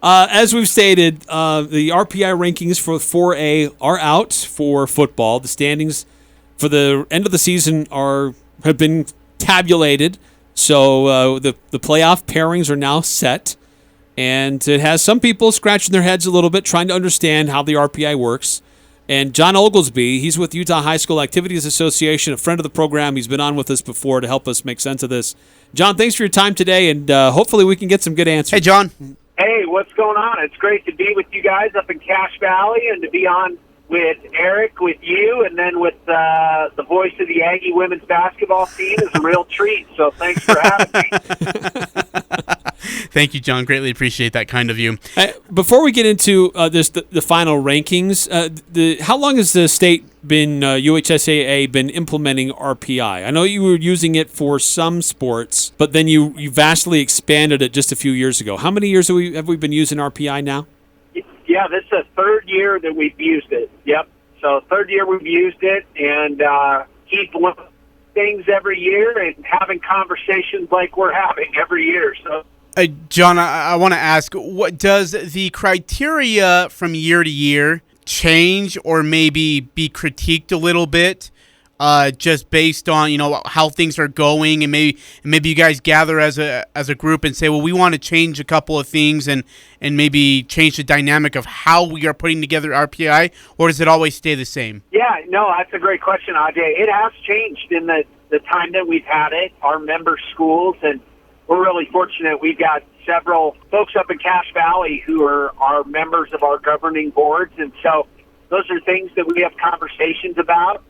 As we've stated, the RPI rankings for 4A are out for football. The standings for the end of the season have been tabulated, so the playoff pairings are now set, and it has some people scratching their heads a little bit trying to understand how the RPI works. And Jon Oglesby, he's with Utah High School Activities Association, a friend of the program. He's been on with us before to help us make sense of this. Jon, thanks for your time today, and hopefully we can get some good answers. Hey, Jon. Hey, what's going on? It's great to be with you guys up in Cache Valley and to be on with Eric, with you, and then with the voice of the Aggie women's basketball team is a real treat. So thanks for having me. Thank you, Jon. Greatly appreciate that kind of you. Before we get into the final rankings, how long has the state been, UHSAA, been implementing RPI? I know you were using it for some sports, but then you vastly expanded it just a few years ago. How many years have we been using RPI now? Yeah, this is the third year that we've used it. Yep. So third year we've used it, and keep looking at things every year and having conversations like we're having every year. So. Jon, I want to ask, what does the criteria from year to year change or maybe be critiqued a little bit, just based on how things are going, and maybe you guys gather as a group and say, well, we want to change a couple of things and maybe change the dynamic of how we are putting together RPI, or does it always stay the same? Yeah, no, that's a great question, Ajay. It has changed in the time that we've had it. Our member schools, and we're really fortunate. We've got several folks up in Cache Valley who are members of our governing boards, and so those are things that we have conversations about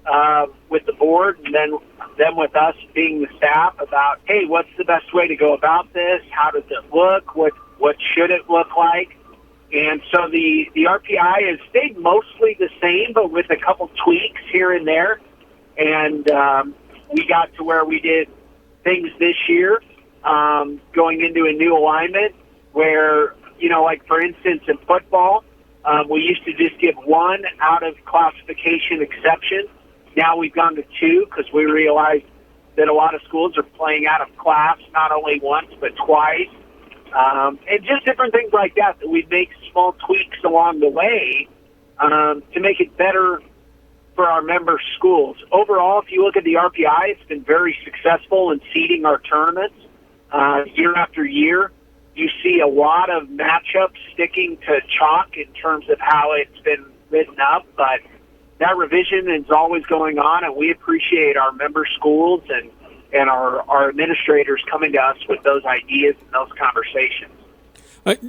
with the board, and then with us being the staff about, hey, what's the best way to go about this? How does it look? What should it look like? And so the RPI has stayed mostly the same, but with a couple tweaks here and there. And we got to where we did things this year, going into a new alignment where, like for instance in football, we used to just give one out of classification exception. Now we've gone to two because we realized that a lot of schools are playing out of class not only once but twice. And just different things like that we make small tweaks along the way to make it better for our member schools. Overall, if you look at the RPI, it's been very successful in seeding our tournaments. Year after year, you see a lot of matchups sticking to chalk in terms of how it's been written up, but that revision is always going on, and we appreciate our member schools and our administrators coming to us with those ideas and those conversations.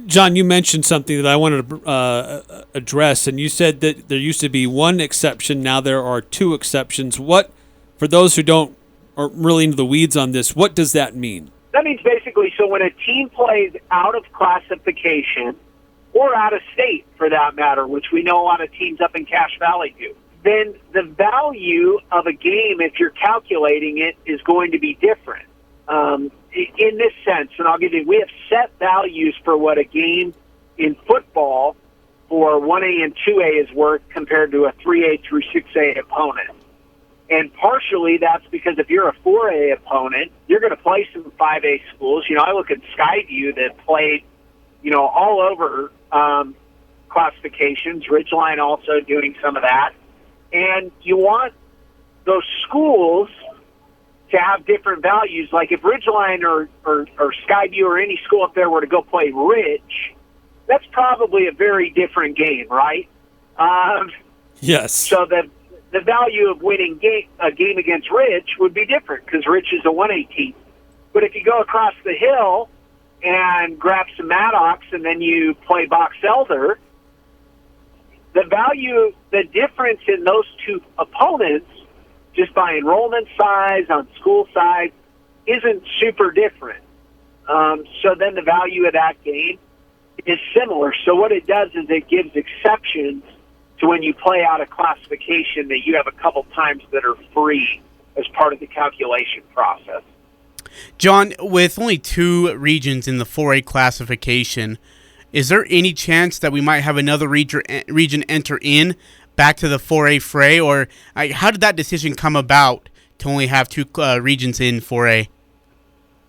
Jon, you mentioned something that I wanted to address, and you said that there used to be one exception, now there are two exceptions. What, for those who are really into the weeds on this, what does that mean? That means basically, so when a team plays out of classification, or out of state for that matter, which we know a lot of teams up in Cache Valley do, then the value of a game, if you're calculating it, is going to be different. In this sense, and I'll give you, we have set values for what a game in football for 1A and 2A is worth compared to a 3A through 6A opponent. And partially that's because if you're a 4A opponent, you're going to play some 5A schools. I look at Skyview that played, all over classifications, Ridgeline also doing some of that. And you want those schools to have different values. Like if Ridgeline or Skyview or any school up there were to go play Ridge, that's probably a very different game, right? Yes. So the value of winning a game against Ridge would be different because Ridge is a 1A team. But if you go across the hill and grab some Maddox and then you play Box Elder, the difference in those two opponents, just by enrollment size, on school size, isn't super different. So then the value of that game is similar. So what it does is it gives exceptions to when you play out a classification that you have a couple times that are free as part of the calculation process. Jon, with only two regions in the 4A classification, is there any chance that we might have another region enter in back to the 4A fray, or how did that decision come about to only have two regions in 4A?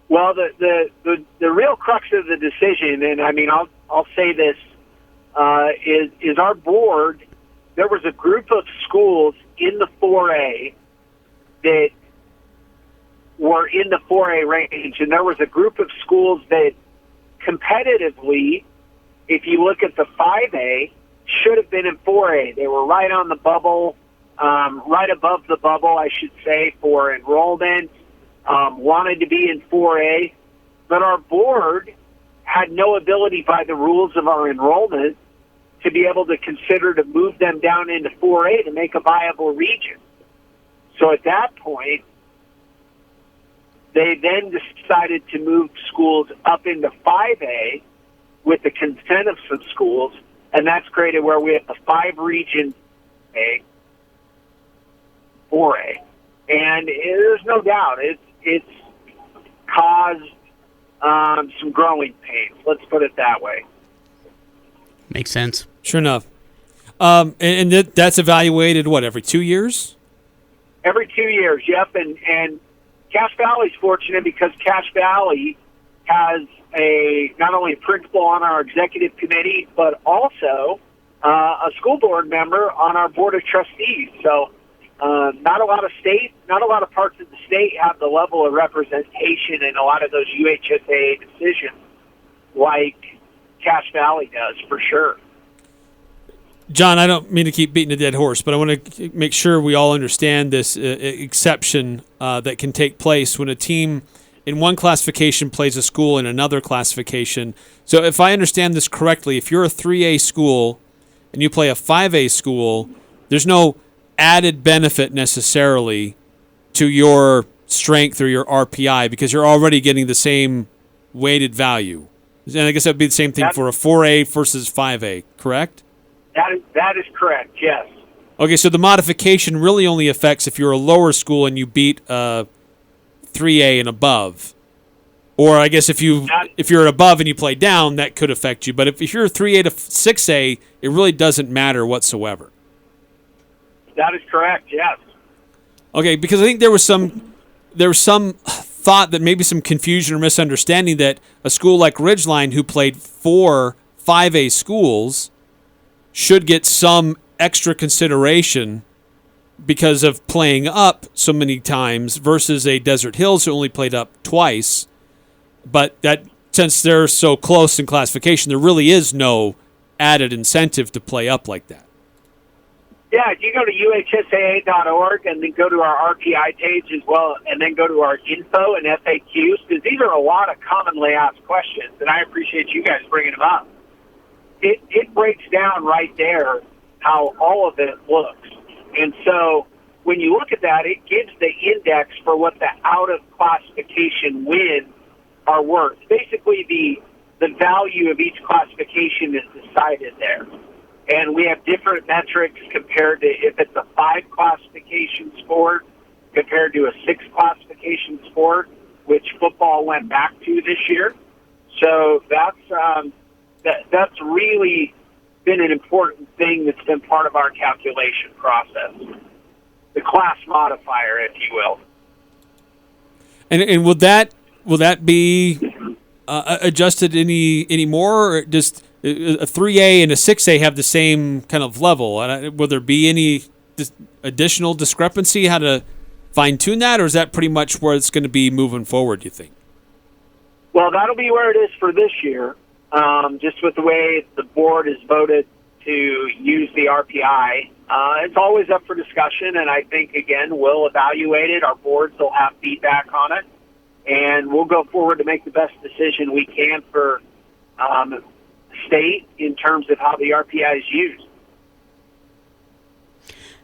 Well, the real crux of the decision, and I mean, I'll I'll say this, is our board, there was a group of schools in the 4A that were in the 4A range, and there was a group of schools that competitively, if you look at the 5A, should have been in 4A. They were right on the bubble, right above the bubble, I should say, for enrollment, wanted to be in 4A, but our board had no ability by the rules of our enrollment to be able to consider to move them down into 4A to make a viable region. So at that point, they then decided to move schools up into 5A with the consent of some schools, and that's created where we have the 5-region A, 4A. And there's no doubt it's caused some growing pains. Let's put it that way. Makes sense. Sure enough. And that's evaluated, every 2 years? Every 2 years, yep. And Cache Valley's fortunate because Cache Valley has not only a principal on our executive committee, but also a school board member on our board of trustees. So not a lot of parts of the state have the level of representation in a lot of those UHSAA decisions like Cache Valley does, for sure. John, I don't mean to keep beating a dead horse, but I want to make sure we all understand this exception that can take place when a team in one classification plays a school in another classification. So if I understand this correctly, if you're a 3A school and you play a 5A school, there's no added benefit necessarily to your strength or your RPI because you're already getting the same weighted value. And I guess that would be the same thing for a 4A versus 5A, correct? That is correct, yes. Okay, so the modification really only affects if you're a lower school and you beat 3A and above. Or I guess if you're above and you play down, that could affect you. But if you're 3A to 6A, it really doesn't matter whatsoever. That is correct, yes. Okay, because I think there was some thought that maybe some confusion or misunderstanding that a school like Ridgeline, who played 4 5A schools, should get some extra consideration because of playing up so many times versus a Desert Hills who only played up twice. But that since they're so close in classification, there really is no added incentive to play up like that. Yeah, if you go to uhsaa.org and then go to our RPI page as well, and then go to our info and FAQs, because these are a lot of commonly asked questions, and I appreciate you guys bringing them up. It breaks down right there how all of it looks. And so when you look at that, it gives the index for what the out-of-classification wins are worth. Basically, the value of each classification is decided there. And we have different metrics compared to if it's a 5-classification sport compared to a 6-classification sport, which football went back to this year. So that's really been an important thing that's been part of our calculation process. The class modifier, if you will. And will that be adjusted any more, or just a 3A and a 6A have the same kind of level? Will there be any additional discrepancy how to fine-tune that, or is that pretty much where it's going to be moving forward, you think? Well, that'll be where it is for this year. Just with the way the board has voted to use the RPI, it's always up for discussion, and I think, again, we'll evaluate it. Our boards will have feedback on it, and we'll go forward to make the best decision we can for the state in terms of how the RPI is used.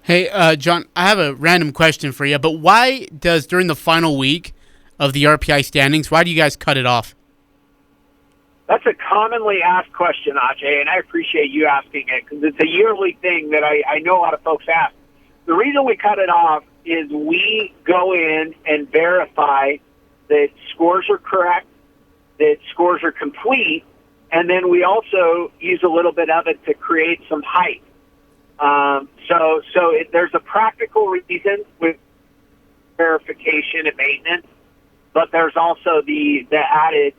Hey, John, I have a random question for you, but why does, during the final week of the RPI standings, why do you guys cut it off? That's a commonly asked question, Ajay, and I appreciate you asking it because it's a yearly thing that I know a lot of folks ask. The reason we cut it off is we go in and verify that scores are correct, that scores are complete, and then we also use a little bit of it to create some hype. There's a practical reason with verification and maintenance, but there's also the added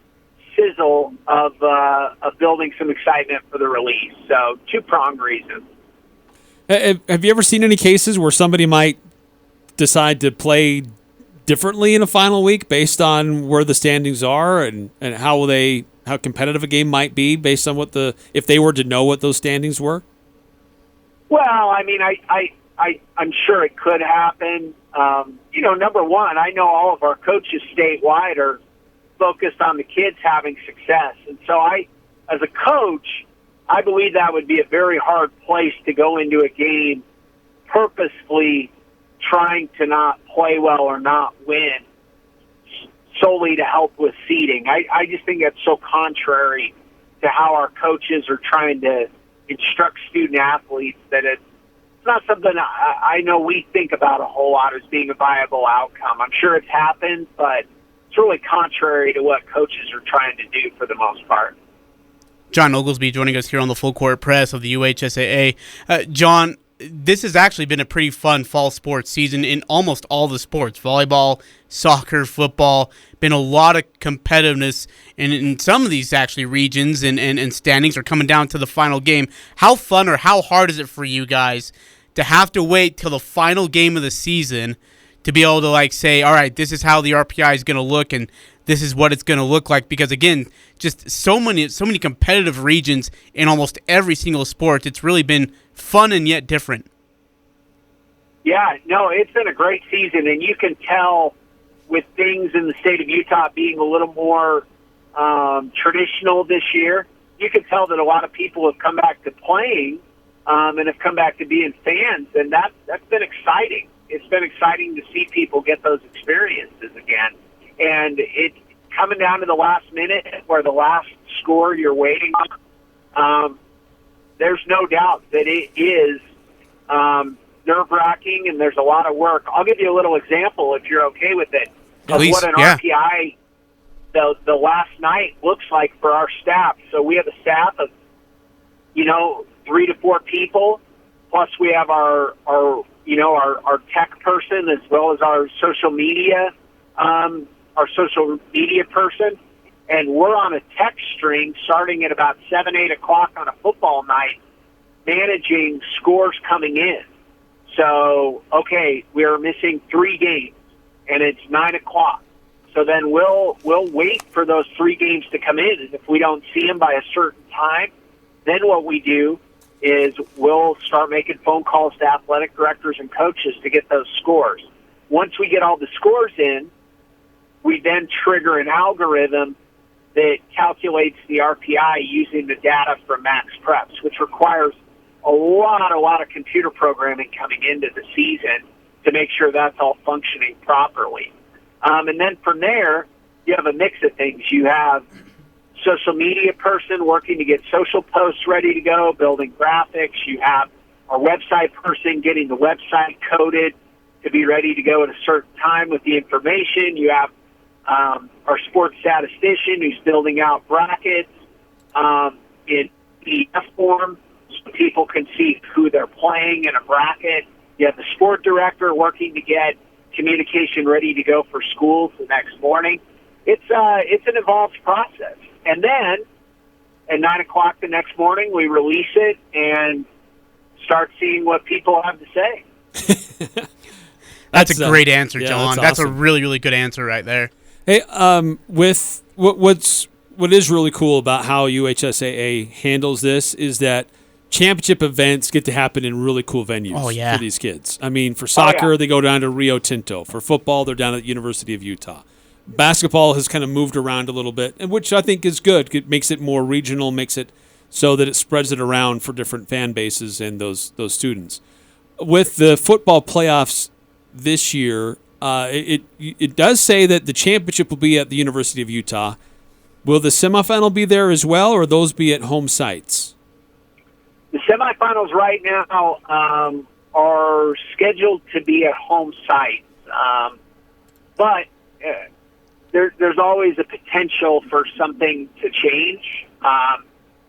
sizzle of building some excitement for the release. So two-pronged reasons. Have you ever seen any cases where somebody might decide to play differently in a final week based on where the standings are and how competitive a game might be based on if they were to know what those standings were? Well, I mean, I'm sure it could happen. Number one, I know all of our coaches statewide are focused on the kids having success. And so as a coach, I believe that would be a very hard place to go into a game purposefully trying to not play well or not win solely to help with seeding. I just think that's so contrary to how our coaches are trying to instruct student athletes that it's not something I know we think about a whole lot as being a viable outcome. I'm sure it's happened, but it's really contrary to what coaches are trying to do for the most part. Jon Oglesby joining us here on the Full Court Press of the UHSAA. Jon, this has actually been a pretty fun fall sports season in almost all the sports. Volleyball, soccer, football. Been a lot of competitiveness in some of these actually regions and standings are coming down to the final game. How fun or how hard is it for you guys to have to wait till the final game of the season to be able to say, all right, this is how the RPI is going to look and this is what it's going to look like? Because again, just so many competitive regions in almost every single sport. It's really been fun and yet different. Yeah, no, it's been a great season, and you can tell with things in the state of Utah being a little more traditional this year, you can tell that a lot of people have come back to playing and have come back to being fans, and that's been exciting. It's been exciting to see people get those experiences again. And it's coming down to the last minute where the last score you're waiting on, there's no doubt that it is nerve-wracking and there's a lot of work. I'll give you a little example, if you're okay with it, of what an RPI the last night looks like for our staff. So we have a staff of, 3 to 4 people, plus we have our tech person as well as our social media person, and we're on a text string starting at about 7, 8 o'clock on a football night, managing scores coming in. So, okay, we're missing 3 games, and it's 9 o'clock. So then we'll wait for those 3 games to come in, and if we don't see them by a certain time, then what we do is we'll start making phone calls to athletic directors and coaches to get those scores. Once we get all the scores in, we then trigger an algorithm that calculates the RPI using the data from Max Preps, which requires a lot of computer programming coming into the season to make sure that's all functioning properly. And then from there, you have a mix of things. You have social media person working to get social posts ready to go, building graphics. You have our website person getting the website coded to be ready to go at a certain time with the information. You have our sports statistician who's building out brackets in PDF form so people can see who they're playing in a bracket. You have the sport director working to get communication ready to go for schools the next morning. It's an involved process. And then at 9 o'clock the next morning, we release it and start seeing what people have to say. That's a great answer, Jon. That's a really, really good answer right there. Hey, with what is really cool about how UHSAA handles this is that championship events get to happen in really cool venues for these kids. I mean, for soccer, they go down to Rio Tinto. For football, they're down at the University of Utah. Basketball has kind of moved around a little bit, which I think is good. It makes it more regional, makes it so that it spreads it around for different fan bases and those students. With the football playoffs this year, it does say that the championship will be at the University of Utah. Will the semifinal be there as well, or those be at home sites? The semifinals right now are scheduled to be at home sites, but there's always a potential for something to change.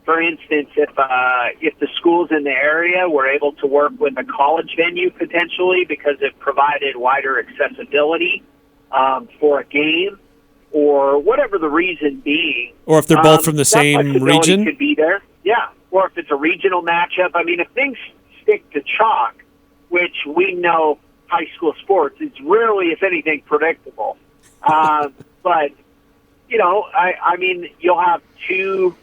For instance, if the schools in the area were able to work with a college venue potentially because it provided wider accessibility for a game, or whatever the reason being. Or if they're both from the that same flexibility region? could be there. Yeah. Or if it's a regional matchup. I mean, if things stick to chalk, which we know high school sports, it's rarely, if anything, predictable. But, I mean, you'll have two,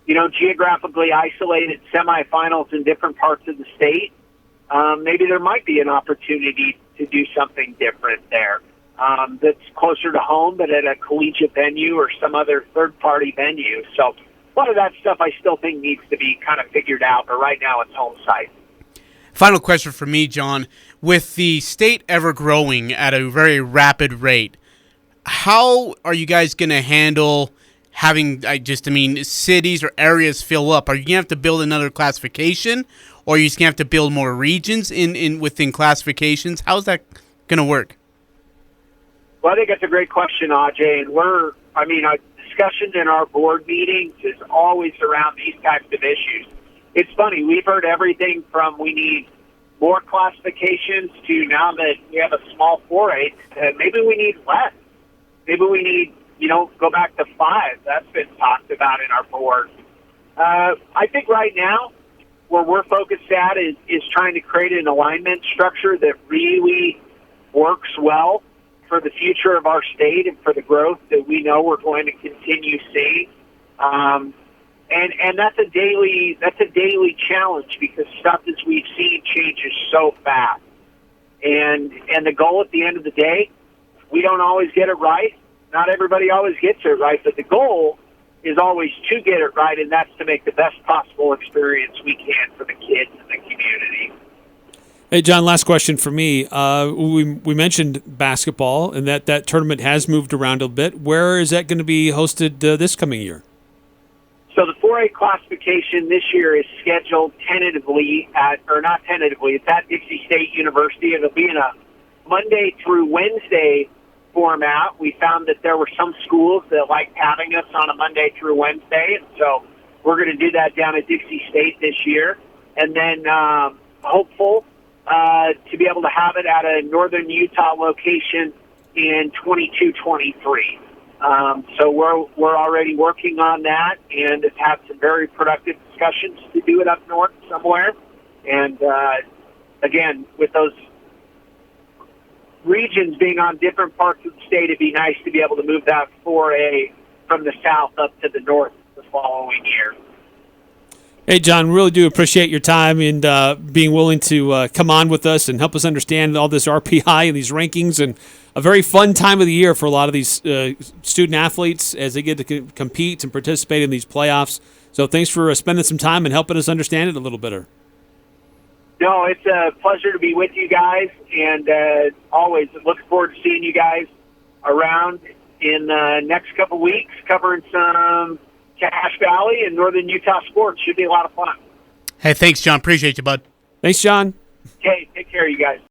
geographically isolated semifinals in different parts of the state. Maybe there might be an opportunity to do something different there that's closer to home, but at a collegiate venue or some other third-party venue. So a lot of that stuff I still think needs to be kind of figured out, but right now it's home site. Final question for me, John. With the state ever growing at a very rapid rate, how are you guys going to handle having, cities or areas fill up? Are you going to have to build another classification, or are you just going to have to build more regions within classifications? How's that going to work? Well, I think that's a great question, Ajay. And our discussions in our board meetings is always around these types of issues. It's funny, we've heard everything from we need more classifications to now that we have a small 4A, maybe we need less. Maybe we need, go back to 5. That's been talked about in our board. I think right now where we're focused at is trying to create an alignment structure that really works well for the future of our state and for the growth that we know we're going to continue seeing. And that's a daily challenge because stuff as we've seen changes so fast. And the goal at the end of the day, we don't always get it right. Not everybody always gets it right, but the goal is always to get it right, and that's to make the best possible experience we can for the kids and the community. Hey, John, last question for me. We mentioned basketball, and that tournament has moved around a bit. Where is that going to be hosted this coming year? So the 4A classification this year is scheduled tentatively it's at Dixie State University. It'll be in a Monday through Wednesday format. We found that there were some schools that liked having us on a Monday through Wednesday, and so we're going to do that down at Dixie State this year. And then hopeful to be able to have it at a northern Utah location in 22-23. So we're already working on that and have had some very productive discussions to do it up north somewhere. And again, with those regions being on different parts of the state, it'd be nice to be able to move that 4A from the south up to the north the following year. Hey, John, really do appreciate your time and being willing to come on with us and help us understand all this RPI and these rankings, and a very fun time of the year for a lot of these student athletes as they get to compete and participate in these playoffs. So thanks for spending some time and helping us understand it a little better. No, it's a pleasure to be with you guys, and always look forward to seeing you guys around in the next couple weeks, covering some Cache Valley and Northern Utah sports. Should be a lot of fun. Hey, thanks, John. Appreciate you, bud. Thanks, John. Okay, take care, you guys.